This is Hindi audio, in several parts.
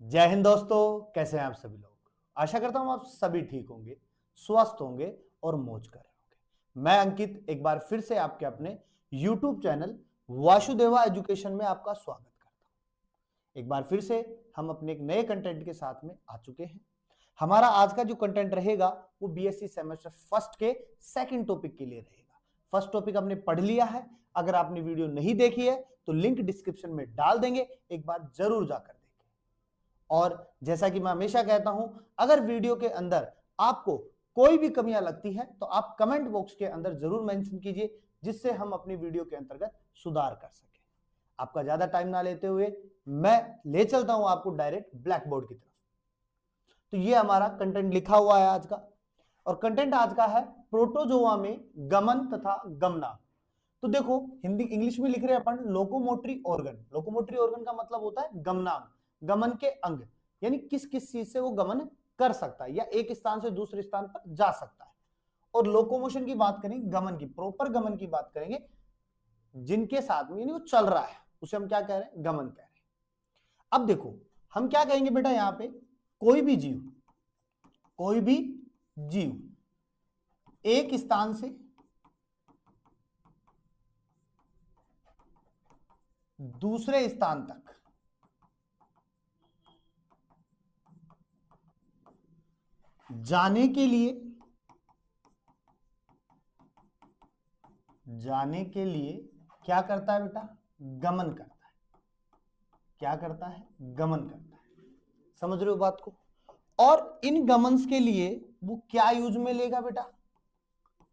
जय हिंद दोस्तों, कैसे हैं आप सभी लोग। आशा करता हूं आप सभी ठीक होंगे, स्वस्थ होंगे और मौज कर रहे होंगे। मैं अंकित एक बार फिर से आपके अपने YouTube चैनल वासुदेवा एजुकेशन में आपका स्वागत करता हूं। एक बार फिर से हम अपने एक नए कंटेंट के साथ में आ चुके हैं। हमारा आज का जो कंटेंट रहेगा वो बीएससी सेमेस्टर फर्स्ट के सेकंड टॉपिक के लिए रहेगा। फर्स्ट टॉपिक हमने पढ़ लिया है। अगर आपने वीडियो नहीं देखी है तो लिंक डिस्क्रिप्शन में डाल देंगे, एक बार जरूर जाकर देखें। और जैसा कि मैं हमेशा कहता हूं, अगर वीडियो के अंदर आपको कोई भी कमियां लगती है तो आप कमेंट बॉक्स के अंदर जरूर मेंशन कीजिए, जिससे हम अपनी वीडियो के अंतर्गत सुधार कर सकें। आपका ज्यादा टाइम ना लेते हुए मैं ले चलता हूं आपको डायरेक्ट ब्लैक बोर्ड की तरफ। तो ये हमारा कंटेंट लिखा हुआ है आज का, और कंटेंट आज का है प्रोटोजोआ में गमन तथा गमनांग। तो देखो, हिंदी इंग्लिश में लिख रहे हैं अपन लोकोमोटरी ऑर्गन। लोकोमोटरी ऑर्गन का मतलब होता है गमनांग, गमन के अंग, यानी किस किस चीज से वो गमन कर सकता है या एक स्थान से दूसरे स्थान पर जा सकता है। और लोकोमोशन की बात करेंगे, गमन की, प्रॉपर गमन की बात करेंगे, जिनके साथ में यानी वो चल रहा है, उसे हम क्या कह रहे हैं, गमन कह रहे हैं। अब देखो, हम क्या कहेंगे बेटा, यहां पे कोई भी जीव एक स्थान से दूसरे स्थान तक जाने के लिए क्या करता है बेटा, गमन करता है। क्या करता है, गमन करता है। समझ रहे हो बात को। और इन गमन्स के लिए वो क्या यूज में लेगा बेटा,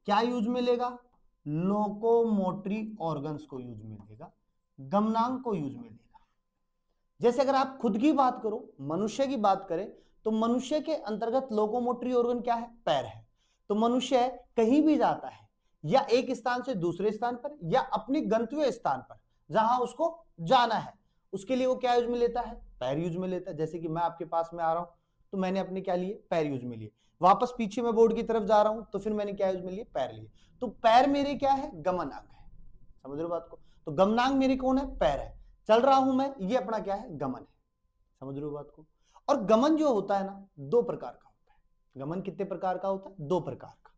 क्या यूज में लेगा, लोकोमोटरी ऑर्गन्स को यूज में लेगा, गमनांग को यूज में लेगा। जैसे अगर आप खुद की बात करो, मनुष्य की बात करें, तो मनुष्य के अंतर्गत लोकोमोटरी ऑर्गन क्या है, पैर है। तो मनुष्य कहीं भी जाता है, या एक स्थान से दूसरे स्थान पर, या अपने गंतव्य स्थान पर जहां उसको जाना है, उसके लिए वो क्या यूज में लेता है, पैर यूज में लेता है। जैसे कि मैं आपके पास में आ रहा हूं तो मैंने अपने क्या लिए, पैर यूज में लिए। वापस पीछे मैं बोर्ड की तरफ जा रहा हूं तो फिर मैंने क्या यूज में लिए, पैर लिए। तो पैर मेरे क्या है, गमनांग है। समझ रहे हो बात को। तो गमनांग मेरी कौन है, पैर है। चल रहा हूं मैं, ये अपना क्या है, गमन है। समझ रहे हो बात को। और गमन जो होता है ना, दो प्रकार का होता है। गमन कितने प्रकार का होता है, दो प्रकार का।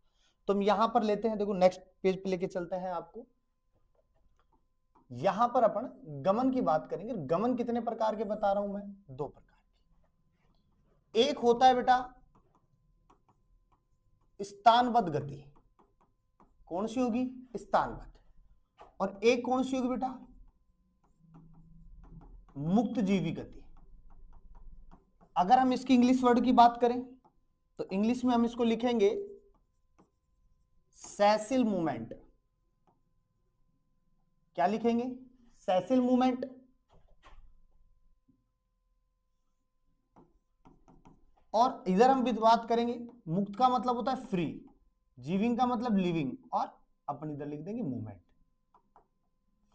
तो हम यहां पर लेते हैं, देखो नेक्स्ट पेज पे लेके चलते हैं आपको। यहां पर अपन गमन की बात करेंगे। गमन कितने प्रकार के बता रहा हूं मैं, दो प्रकार के। एक होता है बेटा स्थानबद्ध गति। कौन सी होगी, स्थानबद्ध। और एक कौन सी होगी बेटा, मुक्त जीवी गति। अगर हम इसकी इंग्लिश वर्ड की बात करें तो इंग्लिश में हम इसको लिखेंगे सैसिल मूवमेंट। क्या लिखेंगे, सैसिल मूवमेंट। और इधर हम बात करेंगे, मुक्त का मतलब होता है फ्री, जीविंग का मतलब लिविंग, और अपन इधर लिख देंगे मूवमेंट।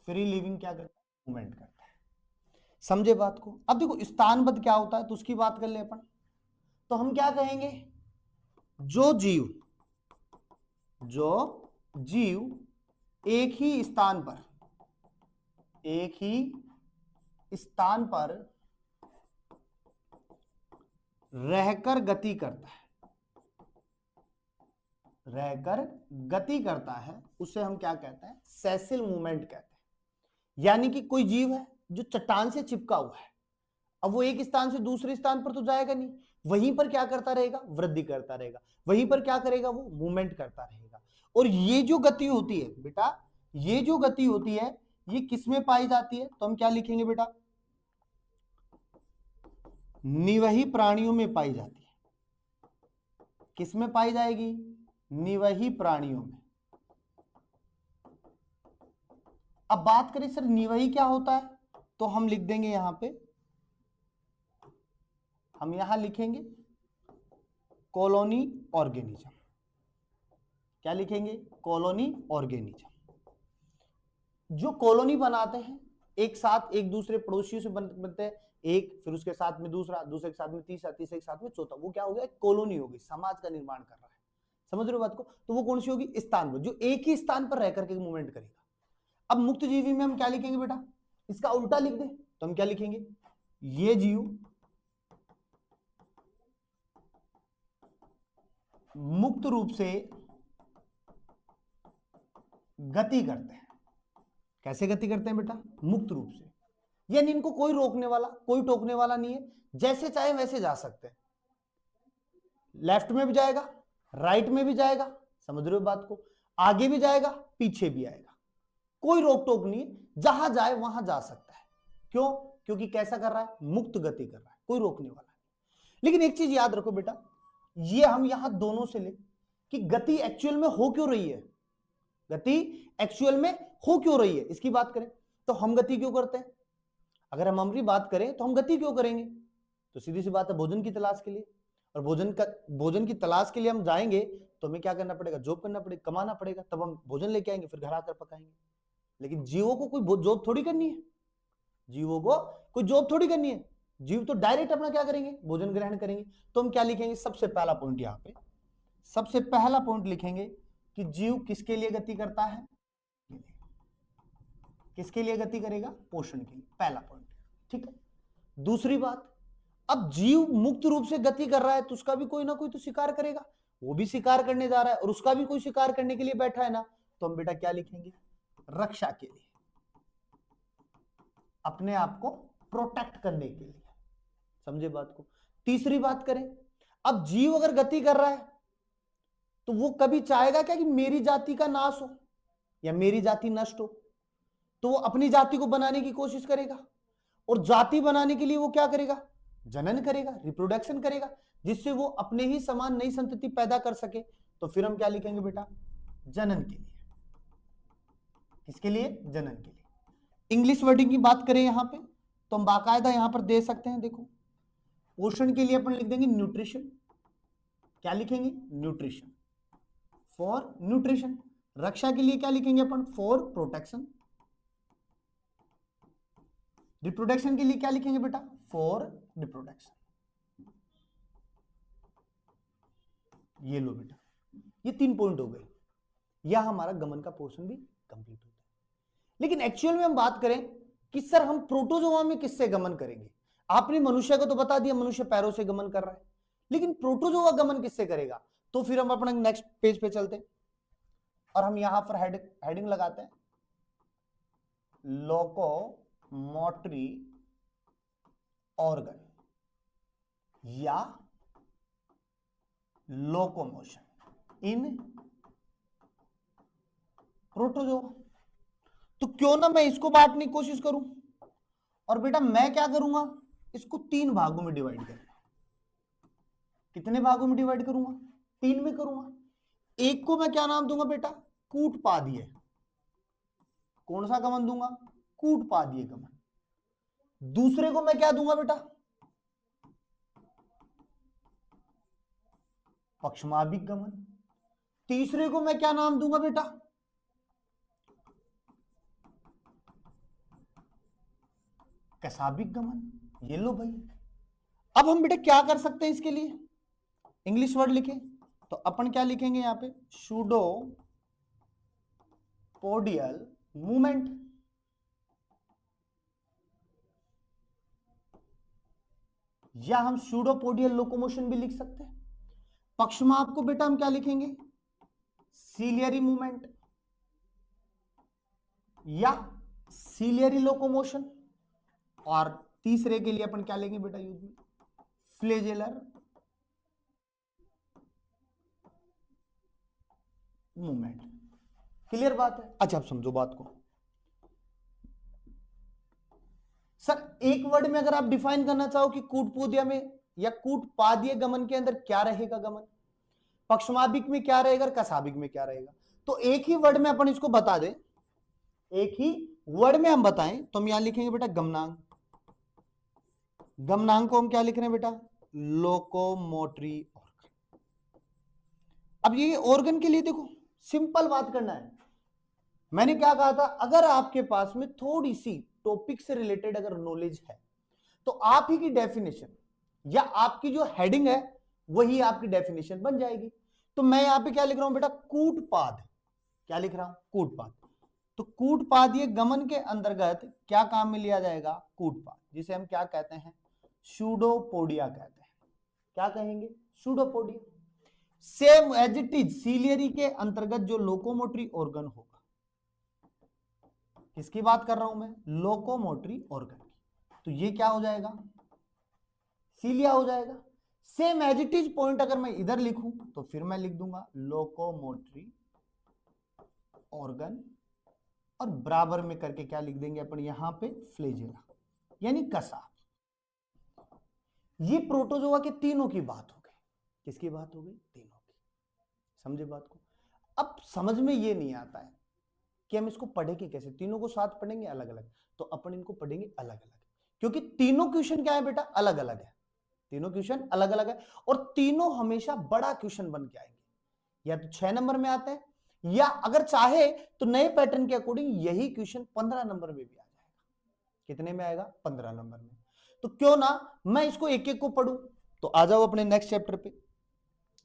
फ्री लिविंग क्या करता है, मूवमेंट करता है। समझे बात को। अब देखो स्थानबद्ध क्या होता है तो उसकी बात कर ले अपन। तो हम क्या कहेंगे, जो जीव एक ही स्थान पर रहकर गति करता है, उसे हम क्या कहते हैं, सैसिल मूवमेंट कहते हैं। यानी कि कोई जीव है जो चट्टान से चिपका हुआ है, अब वो एक स्थान से दूसरे स्थान पर तो जाएगा नहीं, वहीं पर क्या करता रहेगा, वृद्धि करता रहेगा। वहीं पर क्या करेगा, वो मूवमेंट करता रहेगा। और ये जो गति होती है बेटा, ये जो गति होती है, ये किसमें पाई जाती है, तो हम क्या लिखेंगे बेटा, निवही प्राणियों में पाई जाती है। किसमें पाई जाएगी, निवही प्राणियों में। अब बात करें सर निवही क्या होता है, तो हम लिख देंगे यहां पे, हम यहां लिखेंगे कॉलोनी ऑर्गेनिज्म। क्या लिखेंगे, कॉलोनी ऑर्गेनिज्म। जो कॉलोनी बनाते हैं एक साथ, एक दूसरे पड़ोसियों से बनते हैं, एक फिर उसके साथ में दूसरा, दूसरे के साथ में तीसरा, तीसरे के साथ में चौथा, वो क्या हो गया, कॉलोनी हो गई, समाज का निर्माण कर रहा है। समझ रहे हो बात को। तो वो कौन सी होगी, स्थान, जो एक ही स्थान पर रह करके मूवमेंट करेगा। अब मुक्त जीवी में हम क्या लिखेंगे बेटा, इसका उल्टा लिख दे तो हम क्या लिखेंगे, ये जीव मुक्त रूप से गति करते हैं। कैसे गति करते हैं बेटा? मुक्त रूप से, यानी इनको कोई रोकने वाला, कोई टोकने वाला नहीं है, जैसे चाहे वैसे जा सकते हैं। लेफ्ट में भी जाएगा, राइट में भी जाएगा, समझ रहे हो बात को, आगे भी जाएगा, पीछे भी आएगा, कोई रोक टोक नहीं है, जहां जाए वहां जा सकता है। क्यों? क्योंकि कैसा कर रहा है? मुक्त गति कर रहा है, कोई रोकने वाला नहीं। लेकिन एक चीज याद रखो बेटा, ये हम यहां दोनों से ले कि गति एक्चुअल में हो क्यों रही है, गति एक्चुअल में हो क्यों रही है, इसकी बात करें तो हम गति क्यों करते हैं? अगर हम हमारी बात करें तो हम गति क्यों करेंगे? तो सीधी सी बात है, भोजन की तलाश के लिए। और भोजन की तलाश के लिए हम जाएंगे तो हमें क्या करना पड़ेगा? जॉब करना पड़ेगा, कमाना पड़ेगा, तब हम भोजन लेके आएंगे, फिर घर आकर पकाएंगे। लेकिन जीवों को कोई जॉब थोड़ी करनी है, जीवों को कोई जॉब थोड़ी करनी है, जीव तो डायरेक्ट अपना क्या करेंगे? भोजन ग्रहण करेंगे। तो हम क्या लिखेंगे? सबसे पहला पॉइंट, यहां पे सबसे पहला पॉइंट लिखेंगे कि जीव किसके लिए गति करता है? किसके लिए गति करेगा? पोषण के लिए, पहला पॉइंट। ठीक है। दूसरी बात, अब जीव मुक्त रूप से गति कर रहा है तो उसका भी कोई ना कोई तो शिकार करेगा, वो भी शिकार करने जा रहा है और उसका भी कोई शिकार करने के लिए बैठा है ना, तो हम बेटा क्या लिखेंगे? रक्षा के लिए, अपने आप को प्रोटेक्ट करने के लिए। समझे बात को? तीसरी बात करें, अब जीव अगर गति कर रहा है तो वो कभी चाहेगा क्या कि मेरी जाति का नाश हो या मेरी जाति नष्ट हो? तो वो अपनी जाति को बनाने की कोशिश करेगा, और जाति बनाने के लिए वो क्या करेगा? जनन करेगा, रिप्रोडक्शन करेगा, जिससे वो अपने ही समान नई संतति पैदा कर सके। तो फिर हम क्या लिखेंगे बेटा? जनन के लिए। किसके लिए? जनन के लिए। इंग्लिश वर्डिंग की बात करें यहां पे तो हम बाकायदा यहां पर दे सकते हैं, देखो पोषण के लिए अपन लिख देंगे न्यूट्रिशन। क्या लिखेंगे? Nutrition, for nutrition. रक्षा के लिए क्या लिखेंगे अपन? For protection. रिप्रोडक्शन के लिए क्या लिखेंगे बेटा? For reproduction. ये लो बेटा, ये 3 पॉइंट हो गए, यह हमारा गमन का पोर्शन भी कंप्लीट होता है। लेकिन एक्चुअल में हम बात करें कि सर हम प्रोटोजोआ में किससे गमन करेंगे? आपने मनुष्य को तो बता दिया, मनुष्य पैरों से गमन कर रहा है, लेकिन प्रोटोजोआ गमन किससे करेगा? तो फिर हम अपना नेक्स्ट पेज पे चलते हैं और हम यहां पर हेडिंग लगाते हैं, लोकोमोटरी ऑर्गन या लोकोमोशन इन प्रोटोजोआ। तो क्यों ना मैं इसको बांटने की कोशिश करूं, और बेटा मैं क्या करूंगा? इसको 3 भागों में डिवाइड करूंगा। कितने भागों में डिवाइड करूंगा? 3 में करूंगा। एक को मैं क्या नाम दूंगा बेटा? कूटपादीय। कौन सा गमन दूंगा? कूटपादीय गमन। दूसरे को मैं क्या दूंगा बेटा? पक्षमाभिक गमन। तीसरे को मैं क्या नाम दूंगा बेटा? कसाबिक गमन। ये लो भाई। अब हम बेटा क्या कर सकते हैं इसके लिए? इंग्लिश वर्ड लिखे तो अपन क्या लिखेंगे यहां पे? सूडो पोडियल मूवमेंट, या हम सूडोपोडियल लोकोमोशन भी लिख सकते हैं। पक्ष में आपको बेटा हम क्या लिखेंगे? सीलियरी मूवमेंट या सीलियरी लोकोमोशन। और तीसरे के लिए अपन क्या लेंगे बेटा यूज में? फ्लेजेलर मूवमेंट। क्लियर बात है? अच्छा आप समझो बात को। सर एक वर्ड में अगर आप डिफाइन करना चाहो कि कूटपोदिया में या कूटपादीय गमन के अंदर क्या रहेगा गमन, पक्षमाभिक में क्या रहेगा, कसाभिक में क्या रहेगा, तो एक ही वर्ड में अपन इसको बता दें, एक ही वर्ड में हम बताएं तो हम यहां लिखेंगे बेटा गमनांग। गमनांग को हम क्या लिख रहे हैं बेटा? Locomotory organ. अब ये ऑर्गन के लिए देखो सिंपल बात करना है। मैंने क्या कहा था? अगर आपके पास में थोड़ी सी टॉपिक से रिलेटेड अगर नॉलेज है तो आप ही की डेफिनेशन या आपकी जो हेडिंग है वही आपकी डेफिनेशन बन जाएगी। तो मैं यहां पे क्या लिख रहा हूं बेटा? कूटपाद। क्या लिख रहा हूं? कूटपाद। तो कूटपादीय गमन के अंतर्गत क्या काम में लिया जाएगा? कूटपाद, जिसे हम क्या कहते हैं? सूडोपोडिया कहते हैं। क्या कहेंगे? Pseudopodia. Same as it is ciliary के अंतर्गत जो लोकोमोटरी ऑर्गन होगा, किसकी बात कर रहा हूं मैं, लोकोमोटरी ऑर्गन की, तो ये क्या हो जाएगा, सीलिया हो जाएगा। Same as it is point अगर मैं इधर लिखूं तो फिर मैं लिख दूंगा लोकोमोटरी ऑर्गन, और बराबर में करके क्या लिख देंगे अपन यहां पे, फ्लेजेला यानी कसा। ये प्रोटोजोआ के तीनों की बात हो गई। किसकी बात हो गई, तीनों की। समझे बात को। अब समझ में ये नहीं आता है कि हम इसको पढ़ेंगे कैसे, तीनों को साथ पढ़ेंगे अलग अलग, तो अपन इनको पढ़ेंगे अलग अलग, क्योंकि तीनों क्वेश्चन क्या है बेटा, अलग अलग है। तीनों क्वेश्चन अलग अलग है और तीनों हमेशा बड़ा क्वेश्चन बन के आएंगे, या तो 6 नंबर में आते हैं, या अगर चाहे तो नए पैटर्न के अकॉर्डिंग यही क्वेश्चन 15 नंबर में भी आ जाएगा। कितने में आएगा, 15 नंबर में। तो क्यों ना मैं इसको एक एक को पढ़ूं। तो आ जाओ अपने नेक्स्ट चैप्टर पे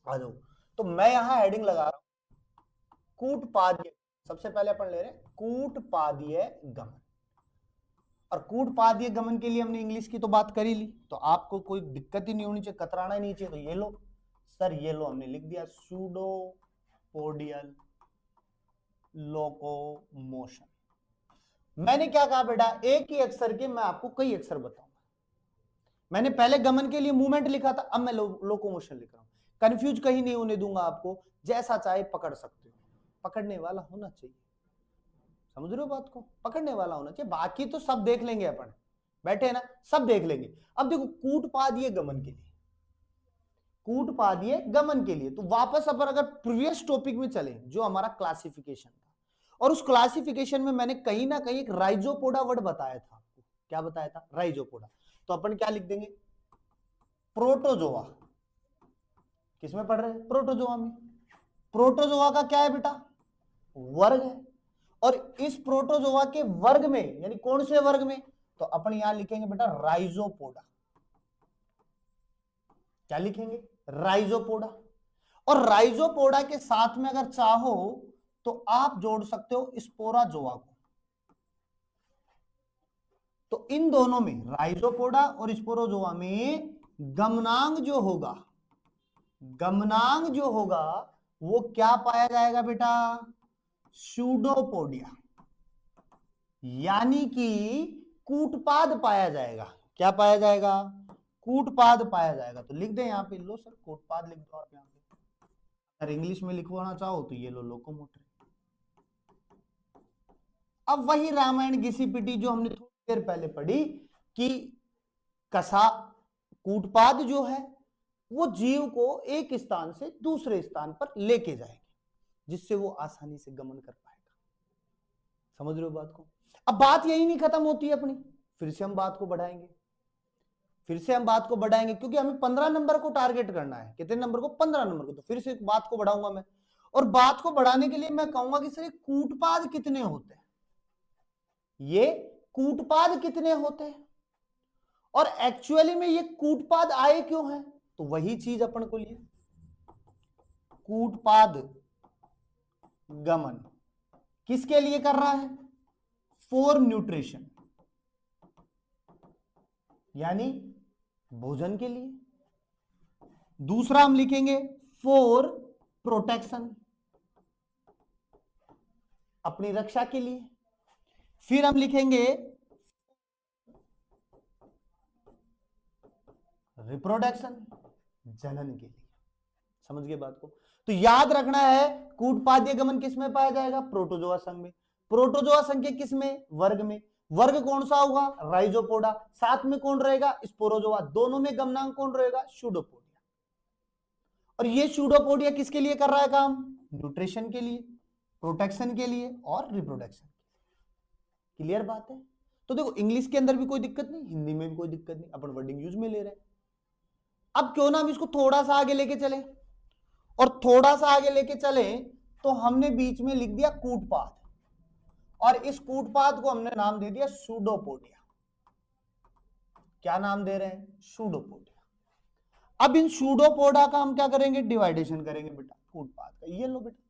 आ जाओ। तो मैं यहां हेडिंग लगा रहा हूं कूटपादीय। सबसे पहले अपन ले रहे हैं कूटपादीय गमन, और कूटपादीय गमन के लिए हमने इंग्लिश की तो बात कर ही ली, तो आपको कोई दिक्कत ही नहीं होनी चाहिए, कतराना ही नहीं चाहिए। तो ये लो सर, ये लो हमने लिख दिया सूडोपोडियल लोकोमोशन। मैंने क्या कहा बेटा, एक ही अक्षर के मैं आपको कई अक्षर बताऊंगा। मैंने पहले गमन के लिए मूवमेंट लिखा था, अब मैं लोकोमोशन लिख रहा हूं। कंफ्यूज कहीं नहीं होने दूंगा आपको, जैसा चाहे पकड़ सकते हो, पकड़ने वाला होना चाहिए। समझ रहे हो बात को, पकड़ने वाला होना चाहिए, बाकी तो सब देख लेंगे अपन, बैठे ना, सब देख लेंगे। अब देखो कूटपादीय गमन के लिए, कूटपादीय गमन के लिए तो वापस अपन अगर प्रीवियस टॉपिक में चले जो हमारा क्लासिफिकेशन था, और उस क्लासिफिकेशन में मैंने कहीं ना कहीं एक राइजोपोडा वर्ड बताया था आपको। क्या बताया था, राइजोपोडा। तो अपन क्या लिख देंगे, प्रोटोजोआ। किसमें पढ़ रहे हैं, प्रोटोजोआ में। प्रोटोजोआ का क्या है बेटा, वर्ग है, और इस प्रोटोजोआ के वर्ग में, यानी कौन से वर्ग में, तो अपन यहां लिखेंगे बेटा राइजोपोडा। क्या लिखेंगे, राइजोपोडा। और राइजोपोडा के साथ में अगर चाहो तो आप जोड़ सकते हो स्पोराजोआ को। तो इन दोनों में, राइजोपोडा और स्पोरोजोआ में गमनांग जो होगा, गमनांग जो होगा वो क्या पाया जाएगा बेटा, सूडोपोडिया, यानी कि कूटपाद पाया जाएगा। क्या पाया जाएगा, कूटपाद पाया जाएगा। तो लिख दे यहां पे, लो सर कूटपाद लिख दो आप यहां पे। अगर इंग्लिश में लिखवाना चाहो तो ये लो लोकोमोटर। अब वही रामायण घिसी-पिटी जो हमने थोड़ी देर पहले पढ़ी कि कसा, कूटपाद जो है वो जीव को एक स्थान से दूसरे स्थान पर लेके जाएंगे, जिससे वो आसानी से गमन कर पाएगा। समझ रहे हो बात को। अब बात यही नहीं खत्म होती है अपनी, फिर से हम बात को बढ़ाएंगे, फिर से हम बात को बढ़ाएंगे, क्योंकि हमें 15 नंबर को टारगेट करना है। कितने नंबर को, 15 नंबर को। तो फिर से बात को बढ़ाऊंगा मैं, और बात को बढ़ाने के लिए मैं कहूंगा कि सर कूटपाद कितने होते हैं, ये कूटपाद कितने होते हैं, और एक्चुअली में ये कूटपाद आए क्यों हैं। तो वही चीज अपन को लिए, कूटपाद गमन किसके लिए कर रहा है, फॉर न्यूट्रिशन, यानी भोजन के लिए। दूसरा हम लिखेंगे फॉर प्रोटेक्शन, अपनी रक्षा के लिए। फिर हम लिखेंगे रिप्रोडक्शन, जनन के लिए। समझ गए बात को। तो याद रखना है कूटपादीय गमन किस में पाया जाएगा, प्रोटोजोआ संघ में। प्रोटोजोआ संघ के किस में, वर्ग में। वर्ग कौन सा होगा, राइजोपोडा। साथ में कौन रहेगा, स्पोरोजोआ। दोनों में गमनांग कौन रहेगा, सूडोपोडिया। और ये सूडोपोडिया किसके लिए कर रहा है काम, न्यूट्रिशन के लिए, प्रोटेक्शन के लिए और रिप्रोडक्शन। क्लियर बात है। तो देखो इंग्लिश के अंदर भी कोई दिक्कत नहीं, हिंदी में भी कोई दिक्कत नहीं, अपन वर्डिंग यूज में ले रहे हैं। अब क्यों ना हम इसको थोड़ा सा आगे लेके चले, और थोड़ा सा आगे लेके चले तो हमने बीच में लिख दिया कूटपाद, और इस कूटपाद को हमने नाम दे दिया सूडोपोडिया। क्या नाम दे रहे हैं, सूडोपोडिया। अब इन सूडोपोडा का हम क्या करेंगे, डिवाइडेशन करेंगे बेटा कूटपाद का। ये लो बेटा,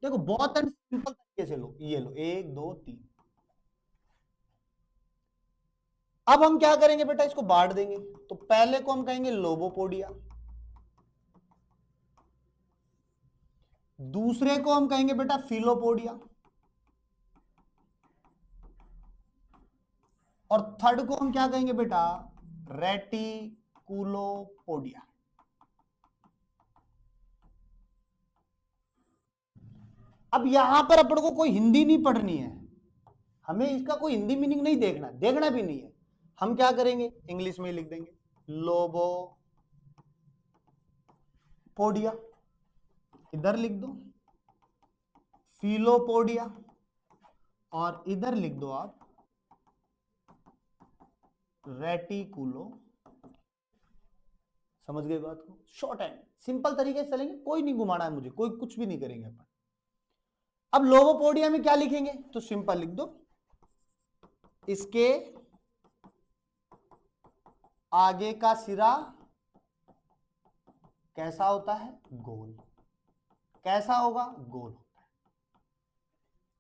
देखो बहुत सिंपल तरीके से लो, ये लो 1 2 3। अब हम क्या करेंगे बेटा, इसको बांट देंगे। तो पहले को हम कहेंगे लोबोपोडिया, दूसरे को हम कहेंगे बेटा फिलोपोडिया, और थर्ड को हम क्या कहेंगे बेटा, रेटिकुलोपोडिया। अब यहां पर अपन को कोई हिंदी नहीं पढ़नी है, हमें इसका कोई हिंदी मीनिंग नहीं देखना, देखना भी नहीं है। हम क्या करेंगे, इंग्लिश में लिख देंगे लोबोपोडिया, इधर लिख दो फिलोपोडिया, और इधर लिख दो आप रेटिकुलो। समझ गए बात को? शॉर्ट एंड सिंपल तरीके से चलेंगे, कोई नहीं घुमाना है मुझे, कोई कुछ भी नहीं करेंगे अपन। अब लोबोपोडिया में क्या लिखेंगे, तो सिंपल लिख दो, इसके आगे का सिरा कैसा होता है, गोल। कैसा होगा, गोल होता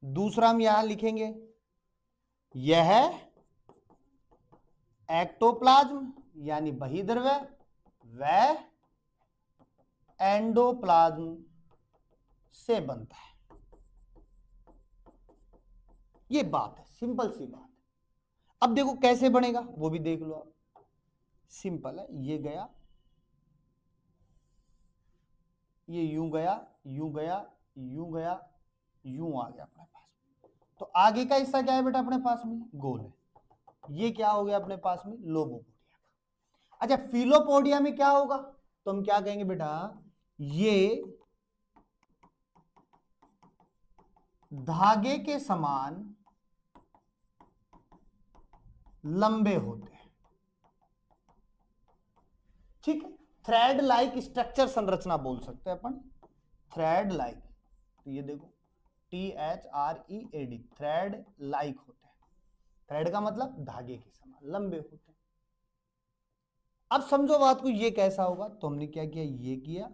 है। दूसरा हम यहां लिखेंगे, यह एक्टोप्लाज्म यानी बहिर्द्रव्य व एंडोप्लाज्म से बनता है। ये बात है, सिंपल सी बात है। अब देखो कैसे बनेगा वो भी देख लो आप, सिंपल है। ये गया, ये यूं गया, यूं गया, यूं गया, यूं आ गया अपने पास। तो आगे का हिस्सा क्या है बेटा अपने पास में, गोल है। ये क्या हो गया अपने पास में, लोबोपोडिया। अच्छा, फिलोपोडिया में क्या होगा, तो हम क्या कहेंगे बेटा, ये धागे के समान लंबे होते हैं। ठीक है, थ्रेड लाइक स्ट्रक्चर संरचना बोल सकते हैं अपन, थ्रेड लाइक। तो ये देखो THREAD, थ्रेड लाइक होते हैं। थ्रेड का मतलब धागे के समान लंबे होते हैं। अब समझो बात को, ये कैसा होगा, तो हमने क्या किया, ये किया,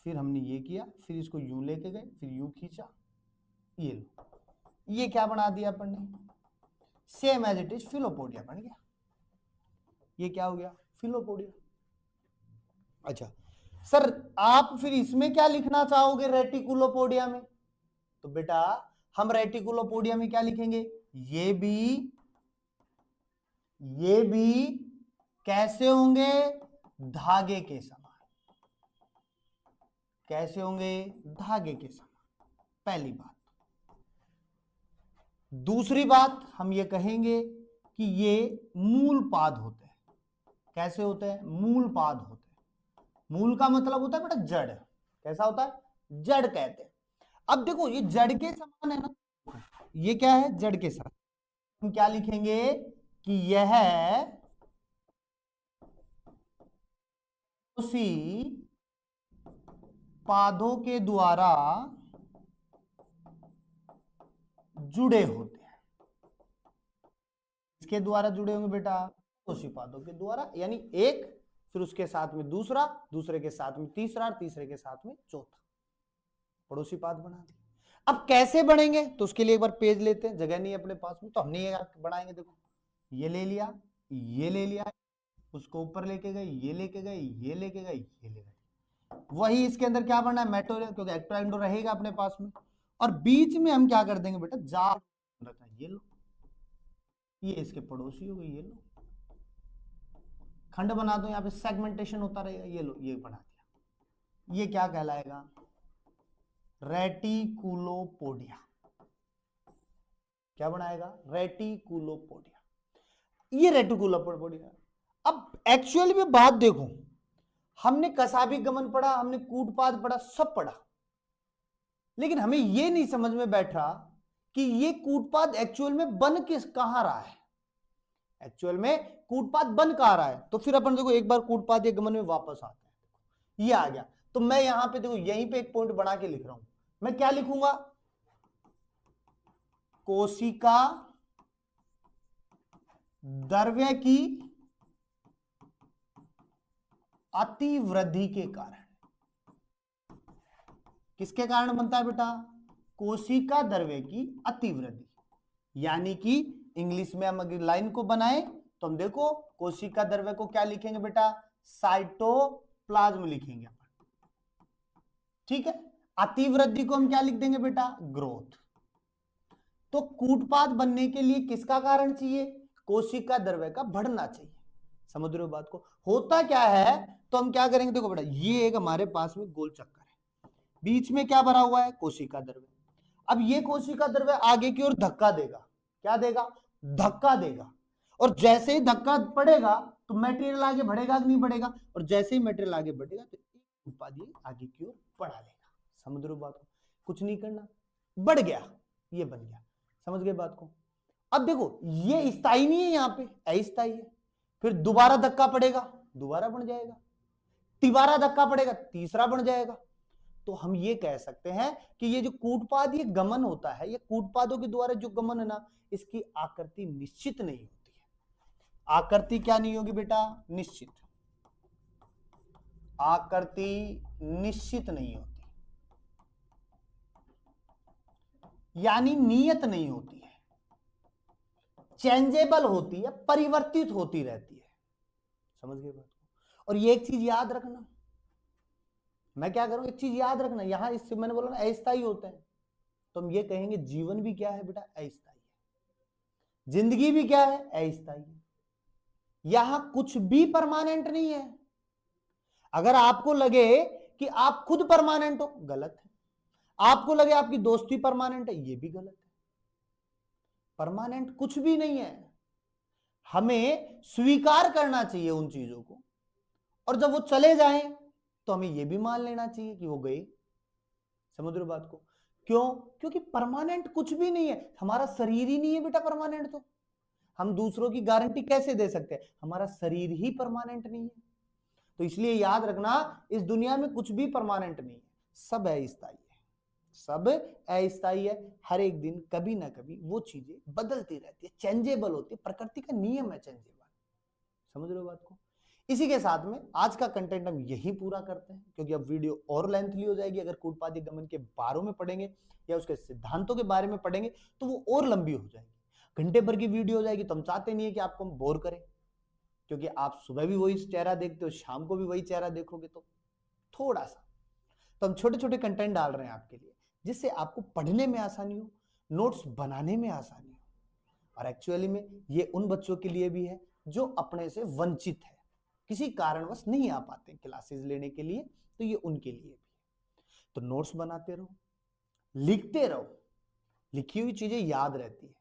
फिर हमने ये किया, फिर इसको यूं लेके गए, फिर यूं खींचा, ये लो, ये क्या बना दिया अपन ने, same as it is filopodia बन गया। ये क्या हो गया, फिलोपोडिया। अच्छा सर, आप फिर इसमें क्या लिखना चाहोगे रेटिकुलोपोडिया में, तो बेटा हम रेटिकुलोपोडिया में क्या लिखेंगे, ये भी कैसे होंगे, धागे के समान। कैसे होंगे, धागे के समान, पहली बात। दूसरी बात हम ये कहेंगे कि ये मूल पाद होते हैं। कैसे होते हैं, मूल पाद होते हैं। मूल का मतलब होता है बेटा जड़। कैसा होता है, जड़ कहते हैं। अब देखो ये जड़ के समान है ना, ये क्या है, जड़ के समान। हम क्या लिखेंगे कि यह उसी पादों के द्वारा जुड़े होते हैं। इसके द्वारा जुड़े होंगे बेटा, उसी पादों के द्वारा, यानी एक, फिर उसके साथ में दूसरा, दूसरे के साथ में तीसरा, तीसरे के साथ में चौथा, पड़ोसी पाद बना दिए। अब कैसे बनेंगे, तो उसके लिए एक बार पेज लेते हैं, जगह नहीं है अपने पास में, तो हमने ये बनाएंगे। देखो ये ले लिया, ये ले लिया, उसको ऊपर लेके गए, ये लेके गए, ये लेके गए, ये ले गए। वही इसके अंदर क्या बनना है, मेटो, क्योंकि एक्टो एंडो रहेगा अपने पास में। और बीच में हम क्या कर देंगे बेटा, जार रखना, ये लो, ये इसके पड़ोसी हो गए, ये लो, खंड बना दो, यहाँ पे सेगमेंटेशन होता रहेगा, ये लो, ये बना दिया। ये क्या कहलाएगा, रेटिकुलोपोडिया। क्या बनाएगा, रेटिकुलोपोडिया। ये रेटिकुलोपोडिया। अब एक्चुअली में बात देखो, हमने कसाबी गमन पढ़ा, हमने कूटपाद पढ़ा, सब पढ़ा, लेकिन हमें यह नहीं समझ में बैठ रहा कि ये कूटपाद एक्चुअल में बन किस कहां रहा है। एक्चुअल में कूटपाद बन कहां रहा है, तो फिर अपन देखो एक बार कूटपाद या गमन में वापस आते हैं। ये आ गया, तो मैं यहां पे देखो यहीं पे एक पॉइंट बना के लिख रहा हूं। मैं क्या लिखूंगा, कोशिका द्रव्य की अतिवृद्धि के कारण। किसके कारण बनता है बेटा, कोशिका द्रव्य की अतिवृद्धि। यानी कि इंग्लिश में हम अगर लाइन को बनाए तो हम देखो कोशिका द्रव्य को क्या लिखेंगे बेटा, साइटोप्लाज्म लिखेंगे अपन। ठीक है, अतिवृद्धि को हम क्या लिख देंगे बेटा, ग्रोथ। तो कूटपाद बनने के लिए किसका कारण चाहिए, कोशिका द्रव्य का बढ़ना चाहिए। समझ रहे हो बात को। होता क्या है, तो हम क्या करेंगे, देखो बेटा ये एक हमारे पास में गोल चक्कर है, बीच में क्या भरा हुआ है, कोशिका द्रव्य। अब ये कोशिका द्रव्य आगे की ओर धक्का देगा, क्या देगा, धक्का देगा। और जैसे ही धक्का पड़ेगा तो मटेरियल आगे बढ़ेगा कि नहीं बढ़ेगा, और जैसे ही मटेरियल आगे बढ़ेगा तो उत्पाद ये आगे की ओर बढ़ा लेगा। समझ रहे हो बात को, कुछ नहीं करना, बढ़ गया, ये बन गया। समझ गए बात को। अब देखो ये स्थायी नहीं है, यहां पे अस्थायी है, फिर दोबारा धक्का पड़ेगा, दोबारा बढ़ जाएगा, तिबारा धक्का पड़ेगा, तीसरा बढ़ जाएगा। तो हम ये कह सकते हैं कि ये जो कूटपाद ये गमन होता है, ये कूटपादों के द्वारा जो गमन है ना, इसकी आकृति निश्चित नहीं होती है। आकृति क्या नहीं होगी बेटा, निश्चित, आकृति निश्चित नहीं होती, यानी नियत नहीं होती है, चेंजेबल होती है, परिवर्तित होती रहती है। समझ गए बात को। और ये एक चीज याद रखना, मैं क्या करूं, एक चीज याद रखना, यहां इससे मैंने बोला ना अस्थायी होते हैं, तो हम ये कहेंगे जीवन भी क्या है बेटा, अस्थायी है, जिंदगी भी क्या है, अस्थायी है। यहां कुछ भी परमानेंट नहीं है। अगर आपको लगे कि आप खुद परमानेंट हो, गलत है। आपको लगे आपकी दोस्ती परमानेंट है, ये भी गलत है। परमानेंट कुछ भी नहीं है। हमें स्वीकार करना चाहिए उन चीजों को, और जब वो चले जाएं तो हमें ये भी मान लेना चाहिए कि वो गए। समझ रहे हो बात को। क्यों, क्योंकि परमानेंट कुछ भी नहीं है। हमारा शरीर ही नहीं है बेटा परमानेंट, तो हम दूसरों की गारंटी कैसे दे सकते हैं, हमारा शरीर ही परमानेंट नहीं है। तो इसलिए याद रखना, इस दुनिया में कुछ भी परमानेंट नहीं है, सब अस्थायी है, सब अस्थायी है। हर एक दिन कभी ना कभी वो चीजें बदलती रहती है, चेंजेबल होती है, प्रकृति का नियम है चेंजेबल। समझ रहे हो बात को। इसी के साथ में आज का कंटेंट हम यही पूरा करते हैं, क्योंकि अब वीडियो और लेंथली हो जाएगी। अगर कूटपादी गमन के बारे में पढ़ेंगे या उसके सिद्धांतों के बारे में पढ़ेंगे तो वो और लंबी हो जाएगी, घंटे भर की वीडियो हो जाएगी। तो हम चाहते नहीं है कि आपको हम बोर करें, क्योंकि आप सुबह भी वही चेहरा देखते हो, शाम को भी वही चेहरा देखोगे, तो थोड़ा सा तो हम छोटे छोटे कंटेंट डाल रहे हैं आपके लिए, जिससे आपको पढ़ने में आसानी हो, नोट्स बनाने में आसानी हो। और एक्चुअली में ये उन बच्चों के लिए भी है जो अपने से वंचित है, किसी कारणवश नहीं आ पाते क्लासेस लेने के लिए, तो ये उनके लिए भी है। तो नोट्स बनाते रहो, लिखते रहो, लिखी हुई चीजें याद रहती है।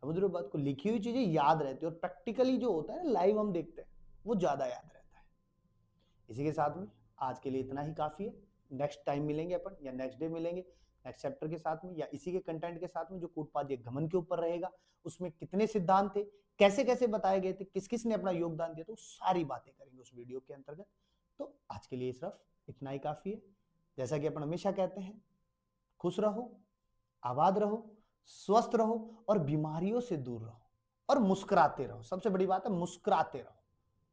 समझ रहे हो बात को, लिखी हुई चीजें याद रहती है, और प्रैक्टिकली जो होता है ना, लाइव हम देखते हैं, वो ज्यादा याद रहता है। इसी के साथ में आज के लिए इतना ही काफी है। नेक्स्ट टाइम मिलेंगे अपन, या नेक्स्ट डे मिलेंगे नेक्स्ट चैप्टर के साथ में, या इसी के कंटेंट के साथ में जो कूटपाद गमन के ऊपर रहेगा। उसमें कितने सिद्धांत थे, कैसे कैसे बताए गए थे, किस किस ने अपना योगदान दिया, तो सारी बातें करेंगे उस वीडियो के अंतर्गत। तो आज के लिए सिर्फ इतना ही काफी है। जैसा कि अपन हमेशा कहते हैं, खुश रहो, आबाद रहो, स्वस्थ रहो, और बीमारियों से दूर रहो, और मुस्कुराते रहो। सबसे बड़ी बात है मुस्कुराते रहो।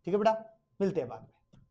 ठीक है बेटा, मिलते हैं बाद में।